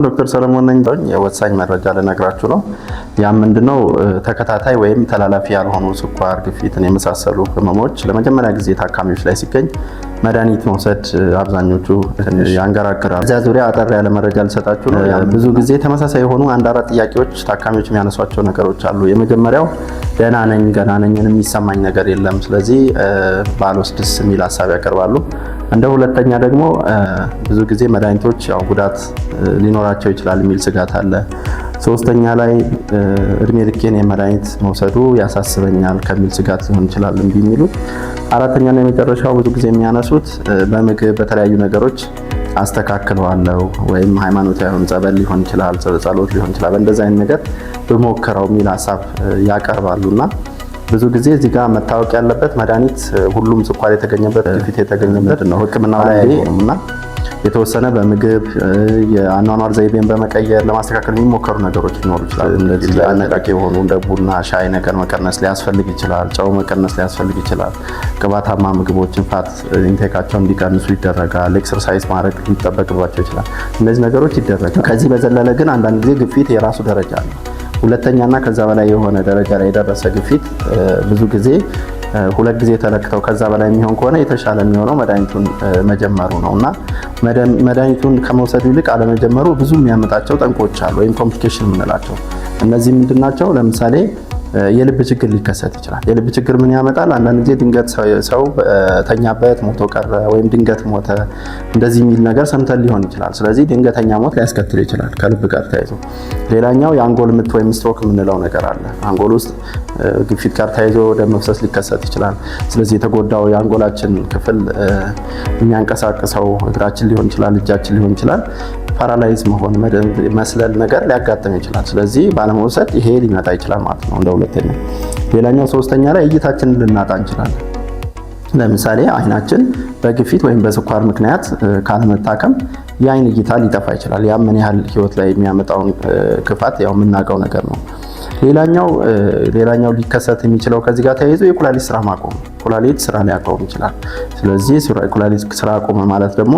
ዶክተር ሰለሞን ነኝ። የወሳኝ መረጃ ልነግራችሁ ነው። ያ ምንድነው ተከታታይ ወይም ተላላፊ ያልሆኑ ስኳር፣ ግፊትን የመሳሰሉ ህመሞች ለመጀመሪያ ጊዜ ታካሚዎች ላይ ሲገኝ መድኃኒት መውሰድ አብዛኞቹ ያንገራግራሉ። እዚያ ዙሪያ አጠር ያለ መረጃ ልሰጣችሁ ነው። ብዙ ጊዜ ተመሳሳይ የሆኑ አንድ አራት ጥያቄዎች ታካሚዎች የሚያነሷቸው ነገሮች አሉ። የመጀመሪያው ደህና ነኝ፣ ገና ነኝ፣ የሚሰማኝ ነገር የለም፣ ስለዚህ ባልወስድስ የሚል ሀሳብ ያቀርባሉ። እንደ ሁለተኛ ደግሞ ብዙ ጊዜ መድኃኒቶች ያው ጉዳት ሊኖራቸው ይችላል የሚል ስጋት አለ። ሶስተኛ ላይ እድሜ ልኬን የመድኃኒት መውሰዱ ያሳስበኛል ከሚል ስጋት ሊሆን ይችላል እምቢ የሚሉት። አራተኛና የመጨረሻው ብዙ ጊዜ የሚያነሱት በምግብ በተለያዩ ነገሮች አስተካክለዋለሁ ወይም ሃይማኖታዊ የሆነ ጸበል ሊሆን ይችላል፣ ጸሎት ሊሆን ይችላል፣ እንደዛ አይነት ነገር በሞከረው የሚል ሀሳብ ያቀርባሉና ብዙ ጊዜ እዚህ ጋር መታወቅ ያለበት መድኃኒት ሁሉም ስኳር የተገኘበት ግፊት የተገኘበት ነው ሕክምናው ላይ አይሆንምና የተወሰነ በምግብ የአኗኗር ዘይቤን በመቀየር ለማስተካከል የሚሞከሩ ነገሮች ሊኖሩ ይችላሉ። እንደዚህ አነቃቂ የሆኑ እንደ ቡና፣ ሻይ ነገር መቀነስ ሊያስፈልግ ይችላል። ጨው መቀነስ ሊያስፈልግ ይችላል። ቅባታማ ምግቦችን ፋት ኢንቴካቸውን እንዲቀንሱ ይደረጋል። ኤክሰርሳይዝ ማድረግ ሊጠበቅባቸው ይችላል። እነዚህ ነገሮች ይደረጋል። ከዚህ በዘለለ ግን አንዳንድ ጊዜ ግፊት የራሱ ደረጃ አለው። ሁለተኛና ከዛ በላይ የሆነ ደረጃ ላይ የደረሰ ግፊት ብዙ ጊዜ ሁለት ጊዜ ተለክተው ከዛ በላይ የሚሆን ከሆነ የተሻለ የሚሆነው መድኃኒቱን መጀመሩ ነውና መድኃኒቱን ከመውሰዱ ይልቅ አለመጀመሩ ብዙ የሚያመጣቸው ጠንቆች አሉ ወይም ኮምፕሊኬሽን የምንላቸው። እነዚህ ምንድናቸው? ለምሳሌ የልብ ችግር ሊከሰት ይችላል። የልብ ችግር ምን ያመጣል? አንዳንድ ጊዜ ድንገት ሰው ተኛበት ሞቶ ቀረ ወይም ድንገት ሞተ እንደዚህ የሚል ነገር ሰምተን ሊሆን ይችላል። ስለዚህ ድንገተኛ ሞት ሊያስከትል ይችላል ከልብ ጋር ተያይዞ። ሌላኛው የአንጎል ምት ወይም ስትሮክ የምንለው ነገር አለ። አንጎል ውስጥ ግፊት ጋር ተያይዞ ደም መፍሰስ ሊከሰት ይችላል። ስለዚህ የተጎዳው የአንጎላችን ክፍል የሚያንቀሳቅሰው እግራችን ሊሆን ይችላል፣ እጃችን ሊሆን ይችላል፣ ፓራላይዝ መሆን መስለል ነገር ሊያጋጥም ይችላል። ስለዚህ ባለመውሰድ ይሄ ሊመጣ ይችላል ማለት ነው። እንደ ሁለተኛ። ሌላኛው ሶስተኛ ላይ እይታችንን ልናጣ እንችላለን። ለምሳሌ አይናችን በግፊት ወይም በስኳር ምክንያት ካለመታከም የአይን እይታ ሊጠፋ ይችላል። ያ ምን ያህል ህይወት ላይ የሚያመጣውን ክፋት ያው የምናውቀው ነገር ነው። ሌላኛው ሊከሰት የሚችለው ከዚህ ጋር ተያይዞ የኩላሊት ስራ ማቆም፣ ኩላሊት ስራ ሊያቆም ይችላል። ስለዚህ ኩላሊት ስራ አቆመ ማለት ደግሞ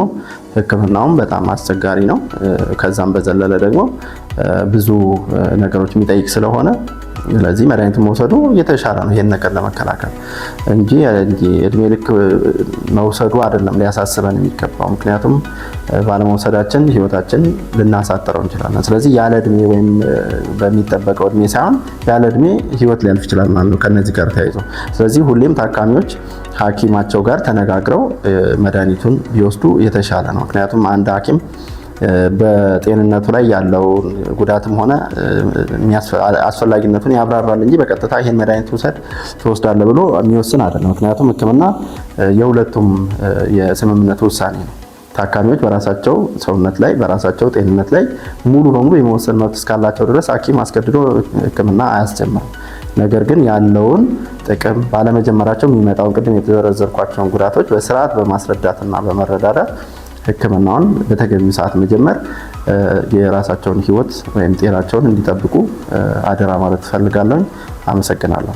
ህክምናውም በጣም አስቸጋሪ ነው። ከዛም በዘለለ ደግሞ ብዙ ነገሮች የሚጠይቅ ስለሆነ ስለዚህ መድኃኒቱን መውሰዱ የተሻለ ነው ይሄን ነገር ለመከላከል እንጂ እድሜ ልክ መውሰዱ አይደለም ሊያሳስበን የሚገባው። ምክንያቱም ባለመውሰዳችን ህይወታችን ልናሳጥረው እንችላለን። ስለዚህ ያለ እድሜ ወይም በሚጠበቀው እድሜ ሳይሆን ያለ እድሜ ህይወት ሊያልፍ ይችላል ማለት ነው ከነዚህ ጋር ተያይዞ። ስለዚህ ሁሌም ታካሚዎች ሐኪማቸው ጋር ተነጋግረው መድኃኒቱን ቢወስዱ የተሻለ ነው። ምክንያቱም አንድ ሐኪም በጤንነቱ ላይ ያለውን ጉዳትም ሆነ አስፈላጊነቱን ያብራራል እንጂ በቀጥታ ይሄን መድኃኒት ውሰድ ትወስዳለህ ብሎ የሚወስን አይደለም። ምክንያቱም ሕክምና የሁለቱም የስምምነት ውሳኔ ነው። ታካሚዎች በራሳቸው ሰውነት ላይ በራሳቸው ጤንነት ላይ ሙሉ በሙሉ የመወሰን መብት እስካላቸው ድረስ ሐኪም አስገድዶ ሕክምና አያስጀምርም። ነገር ግን ያለውን ጥቅም ባለመጀመራቸው የሚመጣውን ቅድም የተዘረዘርኳቸውን ጉዳቶች በስርዓት በማስረዳትና በመረዳዳት ሕክምናውን በተገቢው ሰዓት መጀመር የራሳቸውን ህይወት ወይም ጤናቸውን እንዲጠብቁ አደራ ማለት ፈልጋለሁ። አመሰግናለሁ።